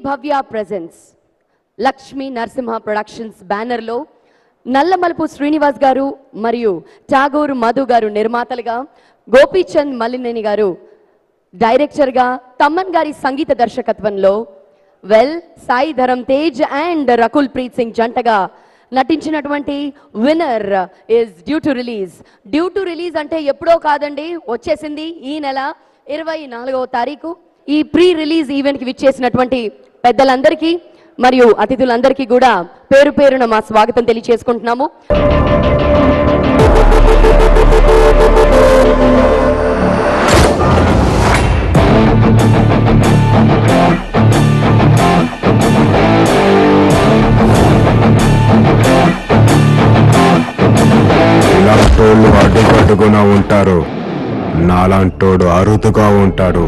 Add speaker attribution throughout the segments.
Speaker 1: భవ్య presence Lakshmi Narasimha productions బ్యానర్లో నల్లమలుపు శ్రీనివాస్ గారు మరియు ఠాగూర్ మధు గారు నిర్మాతలుగా, గోపీచంద్ మల్లినేని గారు డైరెక్టర్గా, తమ్మన్ గారి సంగీత దర్శకత్వంలో సాయి ధరమ్ తేజ్ అండ్ రకుల్ ప్రీత్ సింగ్ జంటగా నటించినటువంటి winner is due to release అంటే ఎప్పుడో కాదండి, వచ్చేసింది ఈ నెల 24వ తారీఖు. ఈ ప్రీ రిలీజ్ ఈవెంట్కి విచ్చేసినటువంటి పెద్దలందరికీ మరియు అతిథులందరికీ కూడా పేరు పేరున మా స్వాగతం తెలియజేసుకుంటున్నాము.
Speaker 2: ఇలాంటోళ్ళు అడ్డుకట్టుకున్నా ఉంటారు, నాలాంటోడు అరుదుగా ఉంటాడు.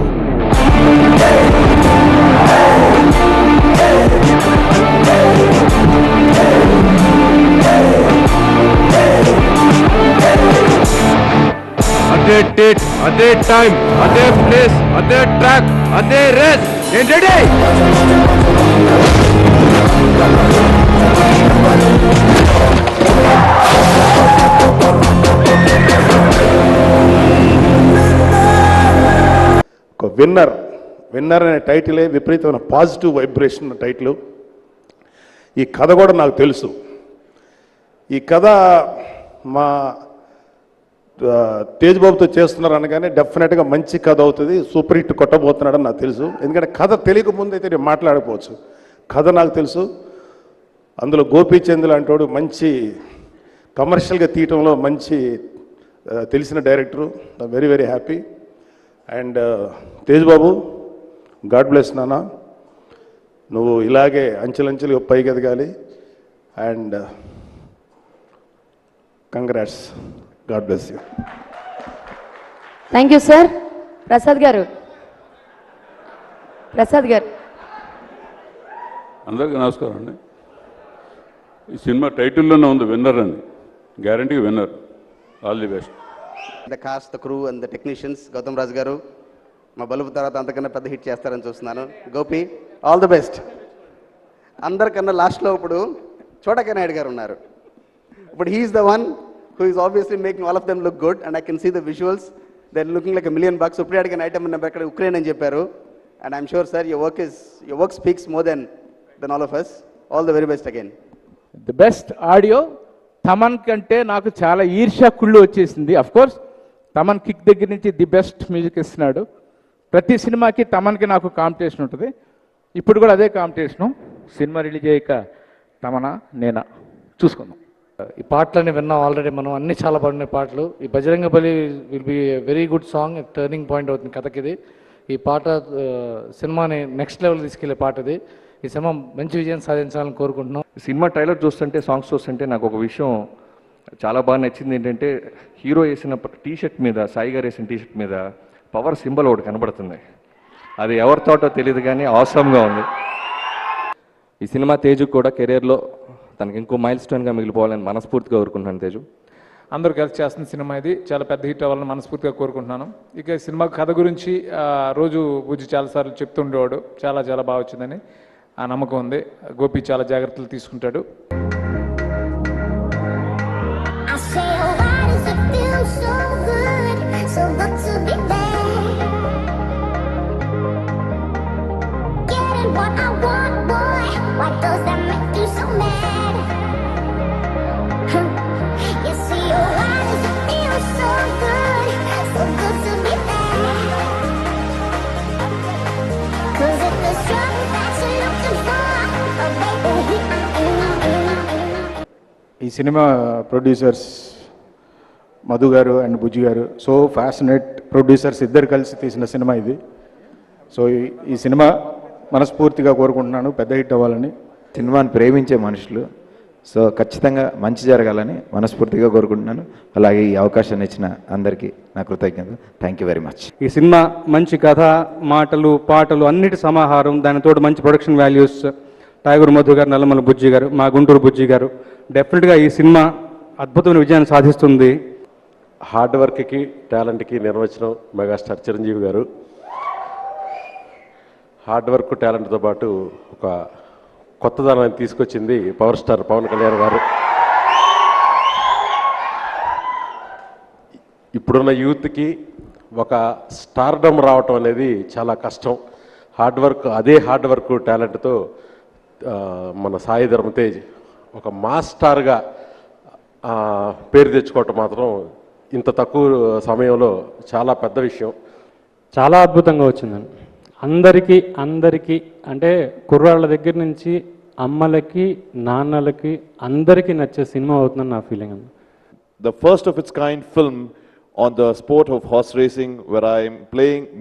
Speaker 2: అదే డేట్, అదే టైం, అదే ప్లేస్, అదే ట్రాక్, అదే రేస్. ఏంటంటే
Speaker 3: ఒక విన్నర్ అనే టైటిలే విపరీతమైన పాజిటివ్ వైబ్రేషన్ టైటిల్. ఈ కథ కూడా నాకు తెలుసు. ఈ కథ మా తేజ్ బాబుతో చేస్తున్నారు అనగానే డెఫినెట్గా మంచి కథ అవుతుంది, సూపర్ హిట్ కొట్టబోతున్నాడని నాకు తెలుసు. ఎందుకంటే కథ తెలియక ముందు అయితే నేను మాట్లాడకపోవచ్చు. కథ నాకు తెలుసు. అందులో గోపీచంద్ లాంటి మంచి కమర్షియల్గా తీయటంలో మంచి తెలిసిన director. Very very happy. And Tej Babu, God bless నాన్న, నువ్వు ఇలాగే అంచెలంచెలుగా పైకి ఎదగాలి. And congrats, God bless you.
Speaker 1: Thank you sir. Prasad గారు
Speaker 4: అందరికీ నమస్కారం అండి. ఈ సినిమా టైటిల్లోనే ఉంది విన్నర్ అని, guarantee winner. All the best.
Speaker 5: The cast, the crew and the technicians. Gautam Raju garu మా బలుపు తర్వాత అంతకన్నా పెద్ద హిట్ చేస్తారని చూస్తున్నాను. Gopi, all the best. అందరికన్నా లాస్ట్లో ఇప్పుడు చోటకే నాయుడు గారు ఉన్నారు. ఇప్పుడు he's the one who is obviously making all of them look good, and I can see the visuals. They're looking like $1 million. ఇప్పుడు అడిగిన ఐటమ్ నెంబర్ ఇక్కడ ఉక్రెయిన్ అని చెప్పారు. And I'm sure, sir, your work speaks more than all of us. All the very best again.
Speaker 6: The best audio. Thaman కంటే నాకు చాలా ఈర్ష్య కుళ్ళు వచ్చేసింది. అఫ్ కోర్స్ తమన్ కిక్ దగ్గర నుంచి ది బెస్ట్ మ్యూజిక్ ఇస్తున్నాడు. ప్రతి సినిమాకి తమన్కి నాకు కాంపిటీషన్ ఉంటుంది. ఇప్పుడు కూడా అదే కాంపిటీషను. సినిమా రిలీజ్ అయ్యాక తమనా నేనా చూసుకుందాం.
Speaker 7: ఈ పాటలని విన్నాం ఆల్రెడీ మనం, అన్ని చాలా బాగున్నాయి పాటలు. ఈ బజరంగ బలి will be very good song, turning point అవుతుంది కథకి ఇది. ఈ పాట సినిమాని నెక్స్ట్ లెవెల్ తీసుకెళ్లే పాట ఇది. ఈ సినిమా మంచి విజయం సాధించాలని కోరుకుంటున్నాం.
Speaker 8: సినిమా ట్రైలర్ చూస్తుంటే, సాంగ్స్ చూస్తుంటే నాకు ఒక విషయం చాలా బాగా నచ్చింది. ఏంటంటే హీరో వేసిన టీషర్ట్ మీద, సాయి గారు వేసిన టీషర్ట్ మీద పవర్ సింబల్ ఒకటి కనబడుతుంది. అది ఎవరి తోటో తెలియదు కానీ ఆసమ్గా ఉంది.
Speaker 9: ఈ సినిమా తేజుకు కూడా కెరీర్లో తనకి ఇంకో మైల్ స్టోన్గా మిగిలిపోవాలని మనస్ఫూర్తిగా కోరుకుంటున్నాను. తేజు
Speaker 6: అందరూ కలిసి చేస్తున్న సినిమా ఇది, చాలా పెద్ద హిట్ అవ్వాలని మనస్ఫూర్తిగా కోరుకుంటున్నాను. ఇక సినిమా కథ గురించి రోజు బుజ్జి చాలాసార్లు చెప్తుండేవాడు, చాలా చాలా బాగా వచ్చిందని ఆ నమ్మకం ఉంది. గోపి చాలా జాగ్రత్తలు తీసుకుంటాడు.
Speaker 10: ఈ సినిమా ప్రొడ్యూసర్స్ మధు గారు అండ్ బుజ్జి గారు, సో ఫ్యాషనేట్ ప్రొడ్యూసర్స్ ఇద్దరు కలిసి తీసిన సినిమా ఇది. సో ఈ సినిమా మనస్ఫూర్తిగా కోరుకుంటున్నాను పెద్ద హిట్ అవ్వాలని.
Speaker 11: సినిమాని ప్రేమించే మనుషులు, సో ఖచ్చితంగా మంచి జరగాలని మనస్ఫూర్తిగా కోరుకుంటున్నాను. అలాగే ఈ అవకాశాన్ని ఇచ్చిన అందరికీ నా కృతజ్ఞతలు. Thank you very much.
Speaker 12: ఈ సినిమా మంచి కథ, మాటలు, పాటలు అన్నిటి సమాహారం, దానితో మంచి ప్రొడక్షన్ వాల్యూస్. ఠాగూర్ మధు గారు, నల్లమల బుజ్జి గారు, మా గుంటూరు బుజ్జి గారు. డెఫినెట్గా ఈ సినిమా అద్భుతమైన విజయాన్ని సాధిస్తుంది.
Speaker 13: హార్డ్ వర్క్కి, టాలెంట్కి నిర్వచనం మెగాస్టార్ చిరంజీవి గారు. హార్డ్ వర్క్, టాలెంట్తో పాటు ఒక కొత్తదనాన్ని తీసుకొచ్చింది పవర్ స్టార్ పవన్ కళ్యాణ్ గారు. ఇప్పుడున్న యూత్కి ఒక స్టార్డమ్ రావటం అనేది చాలా కష్టం. అదే హార్డ్ వర్క్ టాలెంట్తో మన సాయి ధర్మ తేజ్ ఒక మాస్ స్టార్గా పేరు తెచ్చుకోవటం మాత్రం ఇంత తక్కువ సమయంలో చాలా పెద్ద విషయం.
Speaker 12: చాలా అద్భుతంగా వచ్చిందండి. అందరికీ అంటే కుర్రాళ్ళ దగ్గర నుంచి అమ్మలకి నాన్నలకి అందరికీ నచ్చే సినిమా అవుతుందని నా ఫీలింగ్ అండి.
Speaker 14: The first of its kind film on the sport of horse racing, where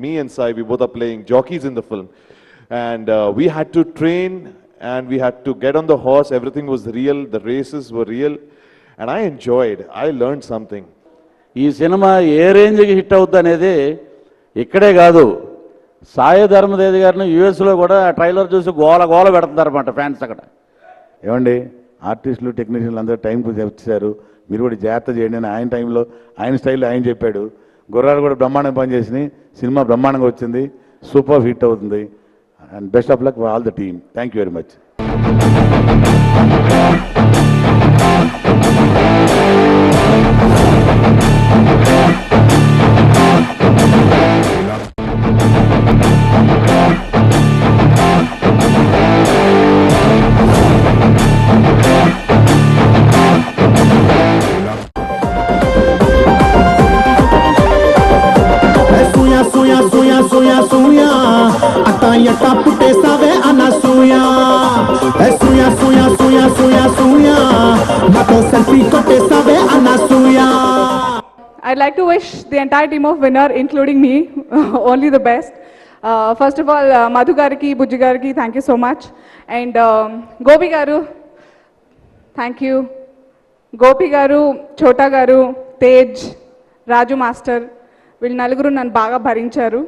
Speaker 14: me and Sai, we both are playing jockeys in the film. And we had to train and we had to get on the horse. Everything was real. The races were real. And I enjoyed. I learned something.
Speaker 15: ఈ cinema ఏ రేంజ్కి hit అవుతుంది అనేది ఇక్కడే కాదు, సాయి ధర్మతేజ్ గారిని యూఎస్లో కూడా trailer చూసి గోల పెడుతున్నారన్నమాట ఫ్యాన్స్ అక్కడ.
Speaker 10: ఏమండి, ఆర్టిస్టులు టెక్నీషియన్లు అందరూ టైంకి వచ్చారు, మీరు కూడా జాగ్రత్త చేయండి అని ఆయన టైంలో ఆయన స్టైల్లో ఆయన చెప్పాడు. గుర్రాలు కూడా బ్రహ్మాండంగా పనిచేసినాయి, సినిమా బ్రహ్మాండంగా వచ్చింది, సూపర్ హిట్ అవుతుంది. And best of luck for all the team. Thank you very much.
Speaker 16: I'd like to wish the entire team of Winner, including me, only the best. First of all, Madhu gariki, Bujji gariki, thank you so much. And Gopi garu, thank you. Gopi garu, Chota garu, Tej, Raju master, వీళ్ళు నలుగురు నన్ను బాగా భరించారు.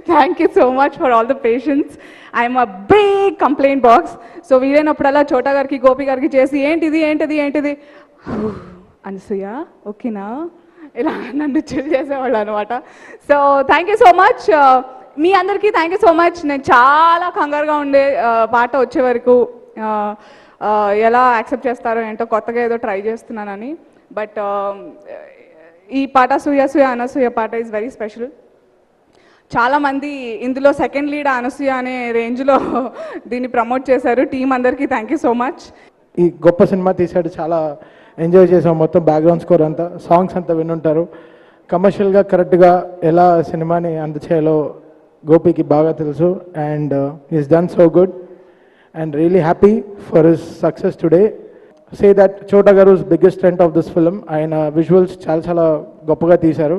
Speaker 16: Thank you so much for all the patience. I'm a big complaint box. So వీలైనప్పుడల్లా చోటా గారికి గోపి గారికి చేసి ఏంటిది అనసూయ ఓకేనా ఇలా నన్ను చిల్ చేసేవాళ్ళు అనమాట. So thank you so much. మీ అందరికీ థ్యాంక్ యూ సో మచ్. నేను చాలా కంగారుగా ఉండే పాట వచ్చే వరకు ఎలా యాక్సెప్ట్ చేస్తారో ఏంటో, కొత్తగా ఏదో ట్రై చేస్తున్నానని. బట్ ఈ పాట సూయ అనసూయ పాట ఈజ్ వెరీ స్పెషల్. చాలామంది ఇందులో సెకండ్ లీడ్ అనసూయ అనే రేంజ్లో దీన్ని ప్రమోట్ చేశారు. టీం అందరికీ థ్యాంక్ యూ సో మచ్.
Speaker 17: ఈ గొప్ప సినిమా తీశాడు, చాలా ఎంజాయ్ చేసాం. మొత్తం బ్యాక్గ్రౌండ్ స్కోర్ అంతా, సాంగ్స్ అంతా వినుంటారు. కమర్షియల్గా కరెక్ట్గా ఎలా సినిమాని అందచేయాలో గోపికి బాగా తెలుసు. And is done so good and really happy for his success today. Say that Chota గారు's biggest strength of this film. ఆయన విజువల్స్ చాలా గొప్పగా తీశారు.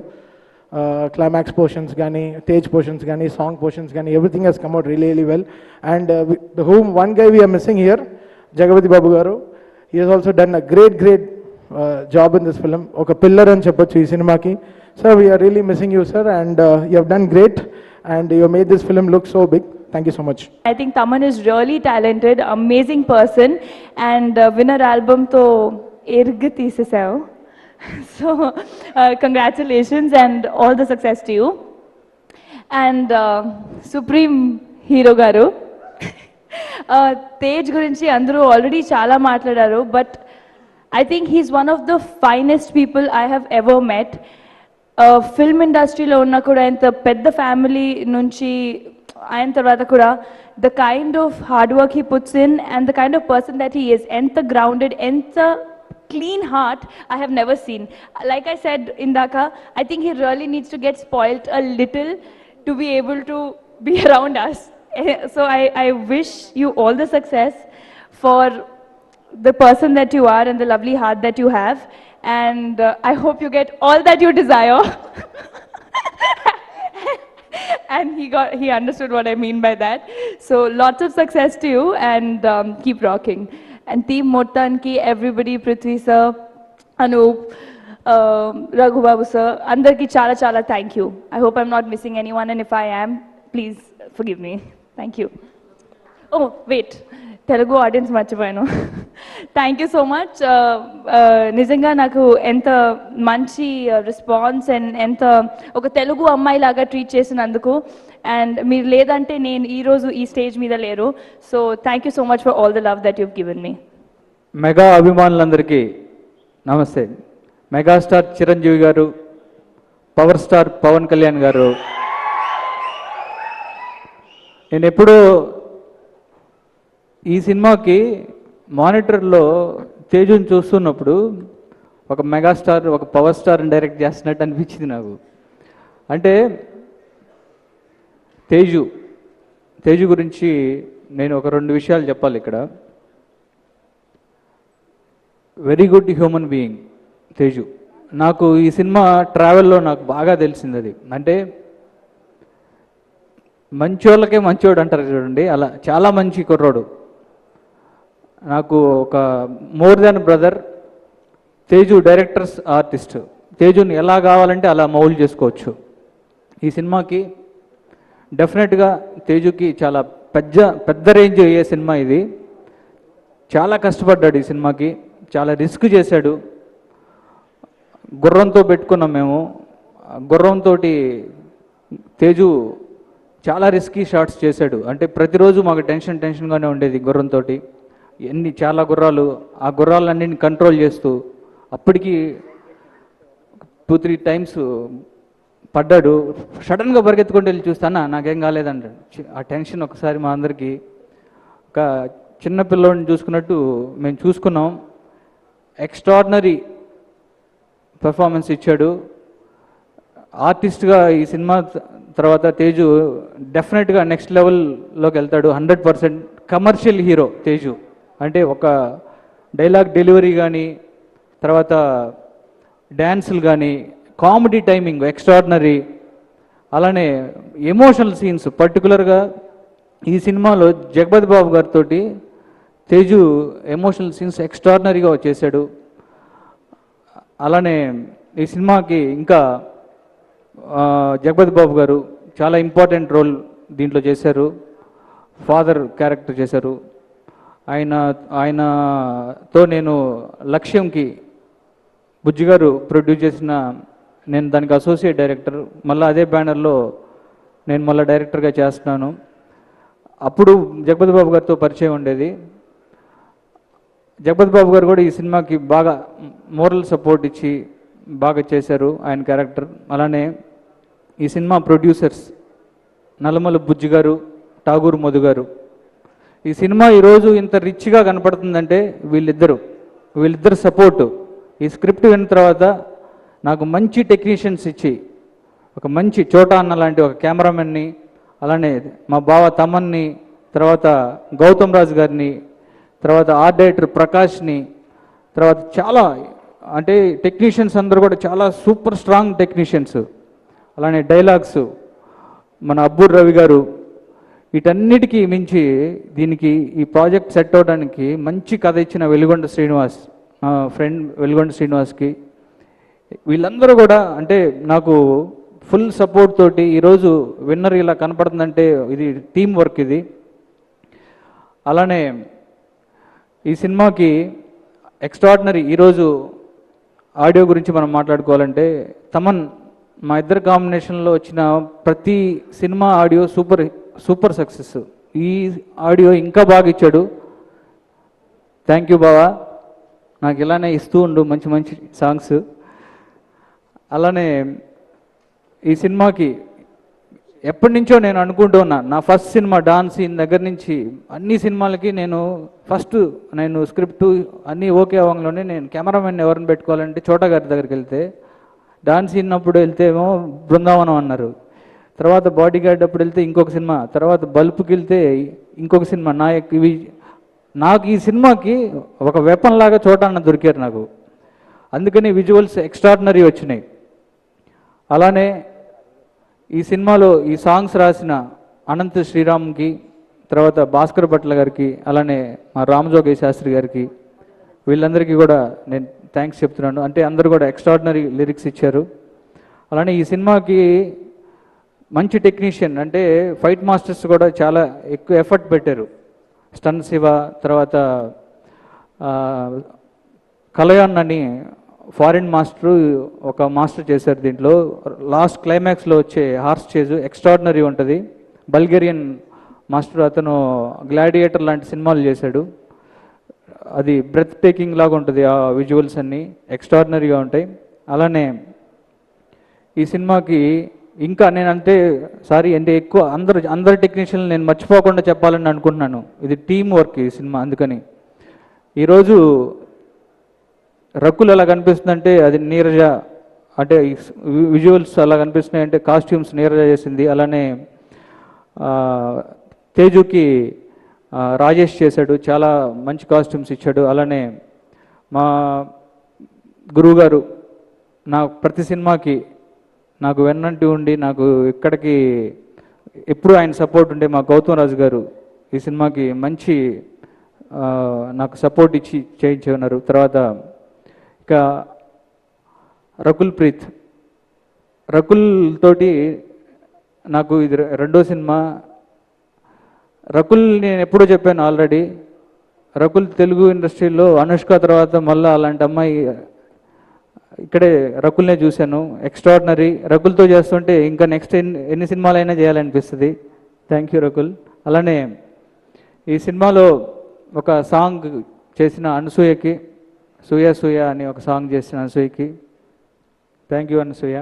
Speaker 17: క్లైమాక్స్ పోర్షన్స్ కానీ, తేజ్ పోర్షన్స్ కానీ, సాంగ్ పోర్షన్స్ కానీ, everything he's come out really well. And one guy we're missing here, Jagapati Babu garu. He he's also done a great job in this film. ఒక pillar అని చెప్పొచ్చు ఈ సినిమాకి. Sir we are really missing you sir, and you have done great and you made this film look so big. Thank you so much.
Speaker 18: I think Taman is really talented, amazing person, and Winner album to erg teesesav. So congratulations and all the success to you. And Supreme Hero garu, Tej gurinchi andaru already chala matladaru, but I think he's one of the finest people I have ever met. Film ఇండస్ట్రీలో ఉన్న కూడా ఇంత పెద్ద family నుంచి అయిన తర్వాత కూడా the kind of hard work he puts in and the kind of person that he is, ఎంత గ్రౌండెడ్, ఎంత clean heart I have never seen. Like I said indaka, I think he really needs to get spoiled a little to be able to be around us. So I wish you all the success for the person that you are and the lovely heart that you have. And I hope you get all that you desire. And he understood what I mean by that. So lots of success to you and keep rocking. And team Mottanki, everybody, Prithvi sir, Anup, Raghu Babu sir, andarki chala thank you. I hope I'm not missing anyone, and if I am, please forgive me. Thank you. Oh wait, Telugu audience మర్చిపోయాను. Thank you so much. నిజంగా నాకు ఎంత మంచి response and ఎంత ఒక తెలుగు అమ్మాయి లాగా treat చేసినందుకు, అండ్ మీరు లేదంటే నేను ఈరోజు ఈ స్టేజ్ మీద లేరు. So thank you so much for all the love that you've given me.
Speaker 19: Mega అభిమానులందరికీ నమస్తే. మెగాస్టార్ చిరంజీవి గారు, పవర్ స్టార్ పవన్ కళ్యాణ్ గారు, నేను ఎప్పుడూ ఈ సినిమాకి మానిటర్లో తేజుని చూస్తున్నప్పుడు ఒక మెగాస్టార్, ఒక పవర్ స్టార్ని డైరెక్ట్ చేస్తున్నట్టు అనిపించింది నాకు. అంటే తేజు గురించి నేను ఒక 2 విషయాలు చెప్పాలి ఇక్కడ. Very good human being Teju. నాకు ఈ సినిమా ట్రావెల్లో నాకు బాగా తెలిసింది అది. అంటే మంచోళ్ళకే మంచోడు అంటారు చూడండి, అలా చాలా మంచి కుర్రోడు. నాకు ఒక more than brother. Teju directors artist. తేజుని ఎలా కావాలంటే అలా మౌల్డ్ చేసుకోవచ్చు. ఈ సినిమాకి డెఫినెట్గా తేజుకి చాలా పెద్ద రేంజ్ అయ్యే సినిమా ఇది. చాలా కష్టపడ్డాడు ఈ సినిమాకి, చాలా రిస్క్ చేశాడు. గుర్రంతో పెట్టుకున్నాం మేము. గుర్రంతో తేజు చాలా రిస్కీ షాట్స్ చేశాడు. అంటే ప్రతిరోజు మాకు టెన్షన్గానే ఉండేది గుర్రంతో. చాలా గుర్రాలు, ఆ గుర్రాలన్నింటిని కంట్రోల్ చేస్తూ అప్పటికి 2-3 టైమ్స్ పడ్డాడు. సడన్గా పరిగెత్తుకుంటూ వెళ్ళి చూస్తానా నాకేం కాలేదంటాడు. ఆ టెన్షన్ ఒకసారి మా అందరికీ ఒక చిన్న పిల్లోడిని చూసుకున్నట్టు మేము చూసుకున్నాం. ఎక్స్ట్రాడినరీ పెర్ఫార్మెన్స్ ఇచ్చాడు. ఆర్టిస్ట్గా ఈ సినిమా తర్వాత తేజు డెఫినెట్గా నెక్స్ట్ లెవెల్లోకి వెళ్తాడు. 100% కమర్షియల్ హీరో తేజు. అంటే ఒక డైలాగ్ డెలివరీ కానీ, తర్వాత డ్యాన్సులు కానీ, కామెడీ టైమింగ్ ఎక్స్ట్రాడినరీ. అలానే ఎమోషనల్ సీన్స్ పర్టికులర్గా ఈ సినిమాలో జగపతి బాబు గారితో తేజు ఎమోషనల్ సీన్స్ ఎక్స్ట్రాడినరీగా చేశాడు. అలానే ఈ సినిమాకి ఇంకా జగపతి బాబు గారు చాలా ఇంపార్టెంట్ రోల్ దీంట్లో చేశారు. ఫాదర్ క్యారెక్టర్ చేశారు. ఆయనతో నేను లక్ష్యంకి బుజ్జి గారు ప్రొడ్యూస్ చేసిన, నేను దానికి అసోసియేట్ డైరెక్టర్. మళ్ళీ అదే బ్యానర్లో నేను మళ్ళీ డైరెక్టర్గా చేస్తున్నాను. అప్పుడు జగపతి బాబు గారితో పరిచయం ఉండేది. జగపతి బాబు గారు కూడా ఈ సినిమాకి బాగా మోరల్ సపోర్ట్ ఇచ్చి బాగా చేశారు ఆయన క్యారెక్టర్. అలానే ఈ సినిమా ప్రొడ్యూసర్స్ నల్లమల బుజ్జి గారు, ఠాగూర్ మధు గారు. ఈ సినిమా ఈరోజు ఇంత రిచ్గా కనపడుతుందంటే వీళ్ళిద్దరు సపోర్టు. ఈ స్క్రిప్ట్ విన్న తర్వాత నాకు మంచి టెక్నీషియన్స్ ఇచ్చి, ఒక మంచి చోటా అన్న లాంటి ఒక కెమెరామెన్ని, అలానే మా బావ తమన్ని, తర్వాత గౌతమ్ రాజు గారిని, తర్వాత ఆర్ట్ డైరెక్టర్ ప్రకాష్ని, తర్వాత చాలా అంటే టెక్నీషియన్స్ అందరూ కూడా చాలా సూపర్ స్ట్రాంగ్ టెక్నీషియన్స్. అలానే డైలాగ్స్ మన అబ్బూర్ రవి గారు. వీటన్నిటికీ మించి దీనికి ఈ ప్రాజెక్ట్ సెట్ అవడానికి మంచి కథ ఇచ్చిన వెలుగొండ శ్రీనివాస్, నా ఫ్రెండ్ వెలుగొండ శ్రీనివాస్కి, వీళ్ళందరూ కూడా అంటే నాకు ఫుల్ సపోర్ట్ తోటి ఈరోజు విన్నర్ ఇలా కనపడుతుందంటే ఇది టీం వర్క్ ఇది. అలానే ఈ సినిమాకి ఎక్స్ట్రాడినరీ ఈరోజు ఆడియో గురించి మనం మాట్లాడుకోవాలంటే తమన్, మా ఇద్దరు కాంబినేషన్లో వచ్చిన ప్రతి సినిమా ఆడియో సూపర్ సక్సెస్. ఈ ఆడియో ఇంకా బాగా ఇచ్చాడు. థ్యాంక్ యూ బావా, నాకు ఇలానే ఇస్తూ ఉండు మంచి మంచి సాంగ్స్. అలానే ఈ సినిమాకి ఎప్పటి నుంచో నేను అనుకుంటూ ఉన్నా, నా ఫస్ట్ సినిమా డాన్స్ సీన్ దగ్గర నుంచి అన్ని సినిమాలకి నేను స్క్రిప్ట్ అన్నీ ఓకే అవ్వగానే నేను కెమెరామెన్ ఎవరిని పెట్టుకోవాలంటే చోటా గారి దగ్గరికి వెళ్తే, డాన్స్ సీన్ అప్పుడు వెళ్తే ఏమో బృందావనం అన్నారు, తర్వాత బాడీ గార్డ్ అప్పుడు వెళ్తే ఇంకొక సినిమా, తర్వాత బల్పుకి వెళ్తే ఇంకొక సినిమా. నాకు ఈ సినిమాకి ఒక వెపన్ లాగా చోటా అన్న దొరికారు నాకు. అందుకని విజువల్స్ ఎక్స్ట్రాడినరీ వచ్చినాయి. అలానే ఈ సినిమాలో ఈ సాంగ్స్ రాసిన అనంత శ్రీరామ్కి, తర్వాత భాస్కర్ భట్ల గారికి, అలానే మా రామజోగయ్య శాస్త్రి గారికి, వీళ్ళందరికీ కూడా నేను థ్యాంక్స్ చెప్తున్నాను. అంటే అందరూ కూడా ఎక్స్ట్రాడినరీ లిరిక్స్ ఇచ్చారు. అలానే ఈ సినిమాకి మంచి టెక్నీషియన్ అంటే ఫైట్ మాస్టర్స్ కూడా చాలా ఎక్కువ ఎఫర్ట్ పెట్టారు. స్టన్ శివ, తర్వాత కలయాన్ అని ఫారిన్ మాస్టరు ఒక మాస్టర్ చేశారు దీంట్లో. లాస్ట్ క్లైమాక్స్లో వచ్చే హార్స్ చేజ్ ఎక్స్ట్రాడినరీ ఉంటుంది. బల్గేరియన్ మాస్టర్, అతను గ్లాడియేటర్ లాంటి సినిమాలు చేశాడు. అది బ్రెత్ టేకింగ్ లాగా ఉంటుంది, ఆ విజువల్స్ అన్నీ ఎక్స్ట్రాడినరీగా ఉంటాయి. అలానే ఈ సినిమాకి ఇంకా నేనంటే ఎక్కువ అందరి టెక్నీషియన్లు నేను మర్చిపోకుండా చెప్పాలని అనుకుంటున్నాను. ఇది టీం వర్క్ ఈ సినిమా. అందుకని ఈరోజు రకుల్ ఎలా కనిపిస్తుందంటే అది నీరజ, అంటే విజువల్స్ అలా కనిపిస్తున్నాయి అంటే కాస్ట్యూమ్స్ నీరజ చేసింది. అలానే తేజుకి రాజేష్ చేశాడు, చాలా మంచి కాస్ట్యూమ్స్ ఇచ్చాడు. అలానే మా గురువు గారు ప్రతి సినిమాకి నాకు వెన్నంటి ఉండి నాకు ఇక్కడికి ఎప్పుడు ఆయన సపోర్ట్ ఉండే మా గౌతమ్ రాజు గారు ఈ సినిమాకి మంచి నాకు సపోర్ట్ ఇచ్చి చేయించి ఉన్నారు. తర్వాత ఇక రకుల్ ప్రీత్, రకుల్ తోటి నాకు ఇది రెండో సినిమా. రకుల్ నేను ఎప్పుడో చెప్పాను ఆల్రెడీ, రకుల్ తెలుగు ఇండస్ట్రీలో అనుష్క తర్వాత మళ్ళీ అలాంటి అమ్మాయి ఇక్కడే రకుల్నే చూశాను. ఎక్స్ట్రాడినరీ. రకుల్తో చేస్తుంటే ఇంకా నెక్స్ట్ ఎన్ని సినిమాలైనా చేయాలనిపిస్తుంది. Thank you Rakul. అలానే ఈ సినిమాలో ఒక సాంగ్ చేసిన అనసూయకి, సూయ సూయ అని ఒక సాంగ్ చేసిన అనసూయకి థ్యాంక్ యూ అనసూయ.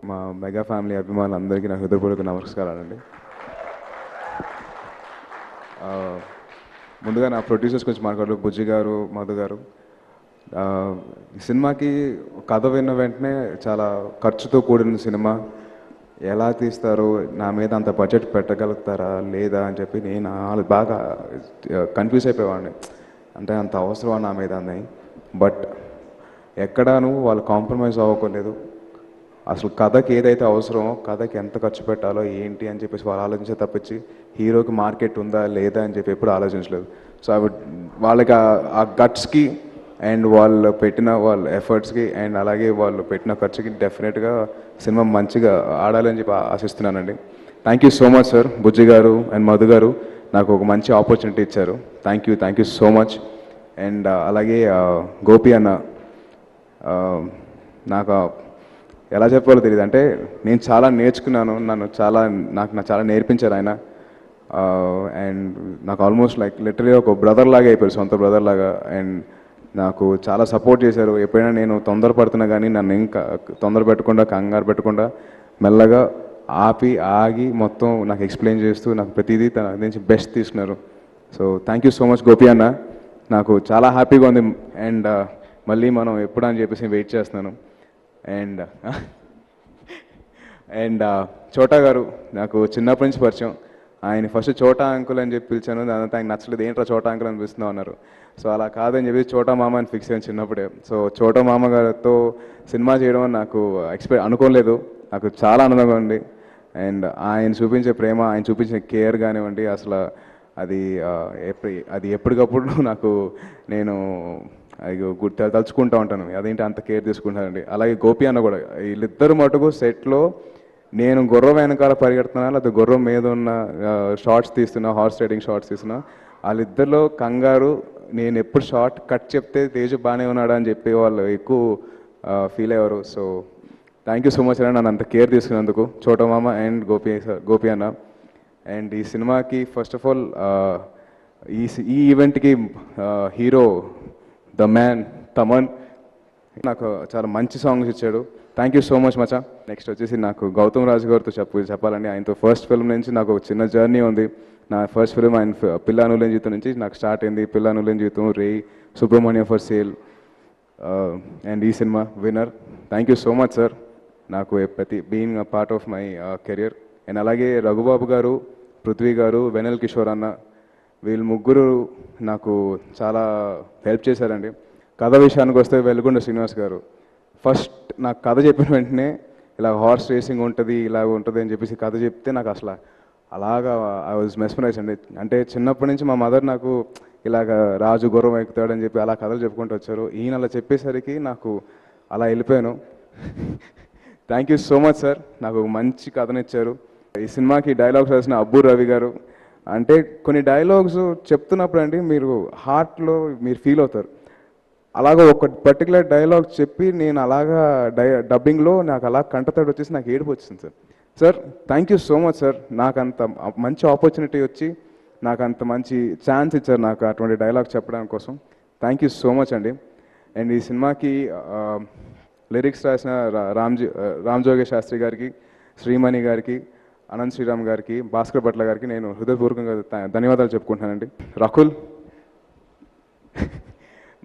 Speaker 20: మా మెగా ఫ్యామిలీ అభిమానులందరికీ నా హృదయపూర్వక నమస్కారాలండి. ముందుగా నా ప్రొడ్యూసర్స్ గురించి మాట్లాడు, బుజ్జి గారు, మధు గారు. ఈ సినిమాకి కథ విన్న వెంటనే చాలా ఖర్చుతో కూడిన సినిమా, ఎలా తీస్తారు, నా మీద అంత బడ్జెట్ పెట్టగలుగుతారా లేదా అని చెప్పి నేను బాగా కన్ఫ్యూజ్ అయిపోయేవాడిని. అంటే అంత అవసరమా నా మీద అని. బట్ ఎక్కడాను వాళ్ళు కాంప్రమైజ్ అవ్వలేదు. అసలు కథకి ఏదైతే అవసరమో, కథకి ఎంత ఖర్చు పెట్టాలో ఏంటి అని చెప్పేసి వాళ్ళు ఆలోచించే తప్పించి హీరోకి మార్కెట్ ఉందా లేదా అని చెప్పి ఎప్పుడు ఆలోచించలేదు. సో వాళ్ళకి ఆ గట్స్కి అండ్ వాళ్ళు పెట్టిన వాళ్ళ ఎఫర్ట్స్కి అండ్ అలాగే వాళ్ళు పెట్టిన ఖర్చుకి డెఫినెట్గా సినిమా మంచిగా ఆడాలని చెప్పి ఆశిస్తున్నానండి. Thank you so much sir, Bujji garu and Madhu garu నాకు ఒక మంచి ఆపర్చునిటీ ఇచ్చారు. Thank you so much. And అలాగే గోపి అన్న, నాకు ఎలా చెప్పాలో తెలియదు. అంటే నేను చాలా నేర్చుకున్నాను, నాకు చాలా నేర్పించారు ఆయన. అండ్ నాకు ఆల్మోస్ట్ లైక్ లిటరలీ ఒక బ్రదర్ లాగా అయిపోయారు, సొంత బ్రదర్ లాగా. అండ్ నాకు చాలా సపోర్ట్ చేశారు. ఎప్పుడైనా నేను తొందరపడుతున్నా కానీ నన్ను ఇంకా తొందర పెట్టకుండా, కంగారు పెట్టకుండా మెల్లగా ఆగి మొత్తం నాకు ఎక్స్ప్లెయిన్ చేస్తూ నాకు ప్రతిదీ తన నుంచి బెస్ట్ తీసుకున్నారు. So thank you so much Gopi అన్న. నాకు చాలా హ్యాపీగా ఉంది. అండ్ మళ్ళీ మనం ఎప్పుడు అని చెప్పేసి వెయిట్ చేస్తున్నాను. అండ్ చోటా గారు నాకు చిన్నప్పటి నుంచి పరిచయం. ఆయన ఫస్ట్ చోటా అంకుల్ అని చెప్పి పిలిచాను, దాంతో ఆయన నచ్చలేదు, ఏంట్రా చోటా అంకుల్ అని పిలుస్తున్నావు అన్నారు. సో అలా కాదని చెప్పి చోటా మామ అని ఫిక్స్ అయ్యాను చిన్నప్పుడే. సో చోటా మామ గారితో సినిమా చేయడం నాకు అనుకోలేదు, నాకు చాలా ఆనందంగా ఉంది. అండ్ ఆయన చూపించే ప్రేమ, ఆయన చూపించే కేర్ కానివ్వండి, అసలు అది ఎప్పటికప్పుడు నేను తలుచుకుంటూ ఉంటాను, అదేంటి అంత కేర్ తీసుకుంటానండి. అలాగే గోపి అన్న కూడా, వీళ్ళిద్దరు మటుకు సెట్లో నేను గుర్రం వెనకాల పరిగెడుతున్నా, లేకపోతే గుర్రం మీద ఉన్న షార్ట్స్ తీస్తున్నా, హార్స్ రైడింగ్ షార్ట్స్ తీస్తున్నా, వాళ్ళిద్దరిలో కంగారు, నేను ఎప్పుడు షార్ట్ కట్ చెప్తే తేజు బాగానే ఉన్నాడా అని చెప్పి వాళ్ళు ఎక్కువ ఫీల్ అయ్యారు. So thank you so much అన్న, నన్ను అంత కేర్ తీసుకున్నందుకు చోటా మామ అండ్ గోపి అన్న. అండ్ ఈ సినిమాకి ఫస్ట్ ఆఫ్ ఆల్ ఈ ఈవెంట్కి హీరో ద మ్యాన్ తమన్ నాకు చాలా మంచి సాంగ్స్ ఇచ్చాడు. థ్యాంక్ యూ సో మచ్ మచా. నెక్స్ట్ వచ్చేసి నాకు గౌతమ్ రాజు గారితో చెప్పాలండి. ఆయనతో ఫస్ట్ ఫిల్మ్ నుంచి నాకు ఒక చిన్న జర్నీ ఉంది. నా ఫస్ట్ ఫిల్మ్ ఆయన పిల్ల అనులేని జీవితం నుంచి నాకు స్టార్ట్ అయింది. పిల్ల అనులేని Jeevitham, Rey, Subramanyam for sale, and ఈ సినిమా winner. Thank you so much sir, నాకు being a part of my career. And అలాగే రఘుబాబు గారు, పృథ్వీ గారు, వెనల్ కిషోర్ అన్న, వీళ్ళు ముగ్గురు నాకు చాలా హెల్ప్ చేశారండి. కథ విషయానికి వస్తే వెలుగొండ శ్రీనివాస్ గారు ఫస్ట్ నాకు కథ చెప్పిన వెంటనే ఇలా హార్స్ రేసింగ్ ఉంటుంది, ఇలా ఉంటుంది అని చెప్పేసి కథ చెప్తే నాకు అసలు అలాగా ఐ వాజ్ మెస్మరైజ్ అండి. అంటే చిన్నప్పటి నుంచి మా మదర్ నాకు ఇలాగ రాజు గుర్రం ఎక్కుతాడని చెప్పి అలా కథలు చెప్పుకుంటూ వచ్చారు. ఈయన అలా చెప్పేసరికి నాకు అలా వెళ్ళిపోయాను. Thank you so much sir, నాకు మంచి కథనిచ్చారు. ఈ సినిమాకి డైలాగ్స్ రాసిన అబ్బు రవి గారు, అంటే కొన్ని డైలాగ్స్ చెప్తున్నప్పుడు అండి మీరు హార్ట్లో మీరు ఫీల్ అవుతారు. అలాగా ఒక పర్టికులర్ డైలాగ్ చెప్పి నేను అలాగా డబ్బింగ్లో నాకు అలా కంటతడి వచ్చేసి నాకు ఏడుపు వచ్చింది sir. Sir thank you so much sir, నాకు అంత మంచి ఆపర్చునిటీ వచ్చి నాకు అంత మంచి ఛాన్స్ ఇచ్చారు నాకు అటువంటి డైలాగ్ చెప్పడానికి కోసం. థ్యాంక్ యూ సో మచ్ అండి. అండ్ ఈ సినిమాకి లిరిక్స్ రాసిన రామ్ జోగే శాస్త్రి గారికి, శ్రీమణి గారికి, అనంత్ శ్రీరామ్ గారికి, భాస్కర్ భట్ల గారికి నేను హృదయపూర్వకంగా ధన్యవాదాలు చెప్పుకుంటున్నానండి. రకుల్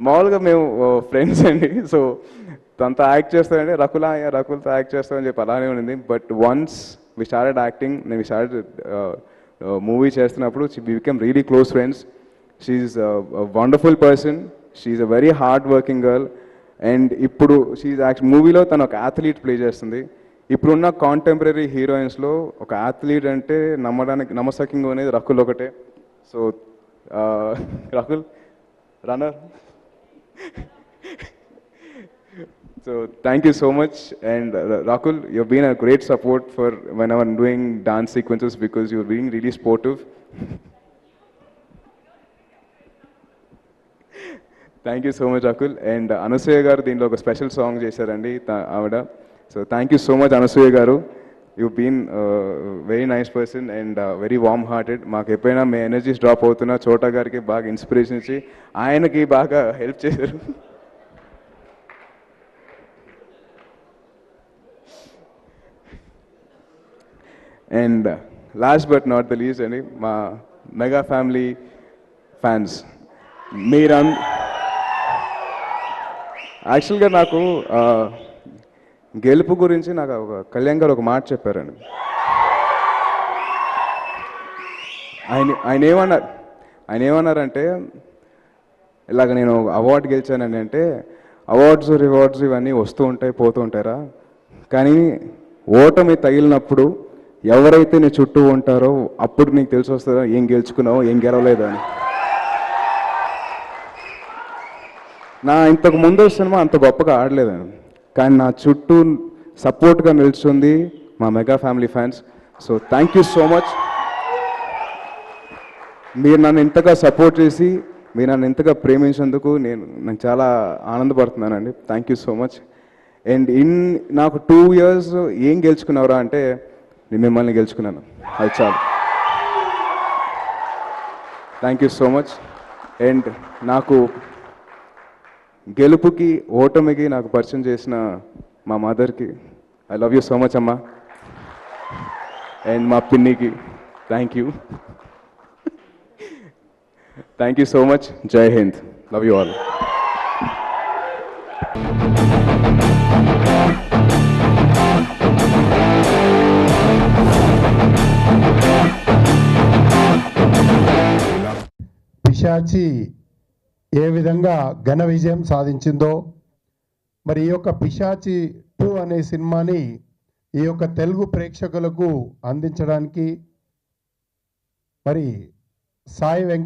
Speaker 20: మామూలుగా మేము ఫ్రెండ్స్ అండి, సో తనతో యాక్ట్ చేస్తానండి, రకుల్తో యాక్ట్ చేస్తామని చెప్పి అలానే ఉండింది. But once we started acting, నేను వి స్టార్టెడ్ మూవీ చేస్తున్నప్పుడు we became really close friends. She's wonderful person, she's a very hard working girl. And ఇప్పుడు షీఈస్ మూవీలో తను ఒక అథ్లీట్ ప్లే చేస్తుంది. ఇప్పుడున్న కాంటెంపరీ హీరోయిన్స్లో ఒక అథ్లీట్ అంటే నమ్మసక్యంగా అనేది రకుల్ ఒకటే. So Rakul runner. So thank you so much, and Rakul, you've been a great support for when I'm doing dance sequences because you're being really sportive. Thank you so much, Rakul. And Anasuya garu deenlo oka special song chesarandi avada. So thank you so much, Anasuya garu. You've been a very nice person and very warm hearted. Maaku eppaina me energies drop avutuna Chota gariki baga inspiration ichi ayanaki baga help chesaru. And last but not the least, ani ma mega family fans, మీరం యాక్చువల్గా నాకు గెలుపు గురించి నాకు ఒక కళ్యాణ్ గారు ఒక మాట చెప్పారండి. ఆయన ఏమన్నారంటే ఇలాగ నేను అవార్డు గెలిచానండి అంటే అవార్డ్స్ రివార్డ్స్ ఇవన్నీ వస్తూ ఉంటాయి పోతూ ఉంటారా, కానీ ఓటమి తగిలినప్పుడు ఎవరైతే నీ చుట్టూ ఉంటారో అప్పుడు నీకు తెలిసి వస్తుందో ఏం గెలుచుకున్నావో ఏం గెలవలేదు అని. నా ఇంతకు ముందు సినిమా అంత గొప్పగా ఆడలేదని, కానీ నా చుట్టూ సపోర్ట్గా నిల్చుంది మా mega family fans. So thank you so much. మీరు నన్ను ఇంతగా సపోర్ట్ చేసి మీరు నన్ను ఇంతగా ప్రేమించేందుకు నేను చాలా ఆనందపడుతున్నానండి. Thank you so much. And నాకు 2 years ఏం గెలుచుకున్నారా అంటే నేను మిమ్మల్ని గెలుచుకున్నాను, అది చాలు. Thank you so much. And నాకు గెలుపుకి ఓటమికి నాకు పరిచయం చేసిన మా మదర్కి I love you so much అమ్మా. అండ్ మా పిన్నికి thank you. Thank you so much. జై హింద్. Love you all.
Speaker 21: పిశాచి ఏ విధంగా ఘన విజయం సాధించిందో, మరి ఈ యొక్క పిశాచి 2 అనే సినిమాని ఈ యొక్క తెలుగు ప్రేక్షకులకు అందించడానికి మరి సాయి వెంకట